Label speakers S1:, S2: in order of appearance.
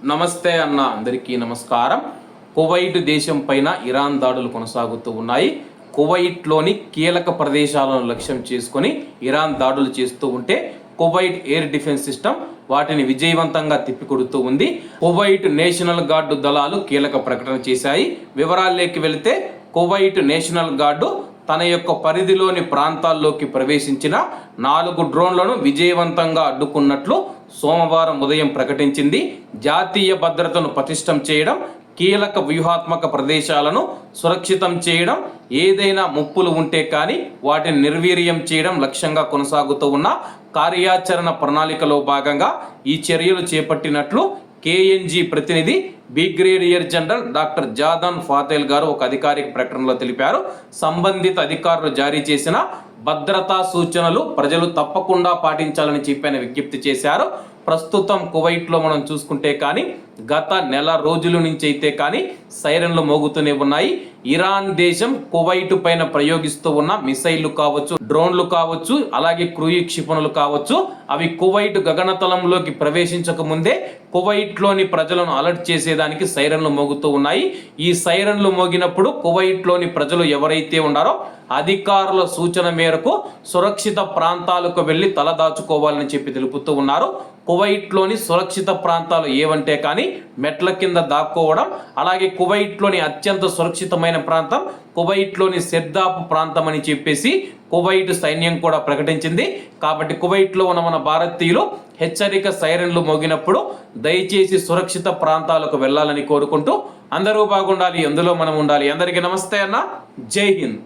S1: నమస్తే అన్న అందరికీ నమస్కారం. కువైట్ దేశం పైన ఇరాన్ దాడులు కొనసాగుతూ ఉన్నాయి. కువైట్లోని కీలక ప్రదేశాలను లక్ష్యం చేసుకొని ఇరాన్ దాడులు చేస్తూ ఉంటే కువైట్ ఎయిర్ డిఫెన్స్ సిస్టమ్ వాటిని విజయవంతంగా తిప్పికొడుతూ ఉంది. కువైట్ నేషనల్ గార్డు దళాలు కీలక ప్రకటన చేశాయి. వివరాల్లోకి వెళితే కువైట్ నేషనల్ గార్డు తన యొక్క పరిధిలోని ప్రాంతాల్లోకి ప్రవేశించిన 4 డ్రోన్లను విజయవంతంగా అడ్డుకున్నట్లు సోమవారం ఉదయం ప్రకటించింది. జాతీయ భద్రతను పటిష్టం చేయడం, కీలక వ్యూహాత్మక ప్రదేశాలను సురక్షితం చేయడం, ఏదైనా ముప్పులు ఉంటే కానీ వాటిని నిర్వీర్యం చేయడం లక్ష్యంగా కొనసాగుతూ ఉన్న కార్యాచరణ ప్రణాళికలో భాగంగా ఈ చర్యలు చేపట్టినట్లు కేఎన్జీ ప్రతినిధి బ్రిగేడియర్ జనరల్ డాక్టర్ జాదాన్ ఫాతేల్ గారు ఒక అధికారిక ప్రకటనలో తెలిపారు. సంబంధిత అధికారులు జారీ చేసిన భద్రతా సూచనలు ప్రజలు తప్పకుండా పాటించాలని చెప్పిన విజ్ఞప్తి చేశారు. ప్రస్తుతం కువైట్లో మనం చూసుకుంటే కానీ గత నెల రోజుల నుంచి అయితే కానీ సైరన్లు మోగుతూనే ఉన్నాయి. ఇరాన్ దేశం కువైట్ పైన ప్రయోగిస్తూ ఉన్న మిసైళ్లు కావచ్చు, డ్రోన్లు కావచ్చు, అలాగే క్రూయి క్షిపణులు కావచ్చు, అవి కువైట్ గగనతలంలోకి ప్రవేశించక ముందే కువైట్లోని ప్రజలను అలర్ట్ చేసేదానికి సైరన్లు మోగుతూ ఉన్నాయి. ఈ సైరన్లు మోగినప్పుడు కువైట్లోని ప్రజలు ఎవరైతే ఉన్నారో అధికారుల సూచన మేరకు సురక్షిత ప్రాంతాలకు వెళ్ళి తలదాచుకోవాలని చెప్పి తెలుపుతూ ఉన్నారు. కువైట్లోని సురక్షిత ప్రాంతాలు ఏవంటే కానీ మెట్ల కింద దాక్కోవడం, అలాగే కువైట్లోని అత్యంత సురక్షితమైన ప్రాంతం కువైట్లోని సెర్దాపు ప్రాంతం అని చెప్పేసి కువైట్ సైన్యం కూడా ప్రకటించింది. కాబట్టి కువైట్లో ఉన్న మన భారతీయులు హెచ్చరిక సైరన్లు మోగినప్పుడు దయచేసి సురక్షిత ప్రాంతాలకు వెళ్ళాలని కోరుకుంటూ అందరూ బాగుండాలి, అందులో మనం ఉండాలి. అందరికీ నమస్తే అన్న, జై హింద్.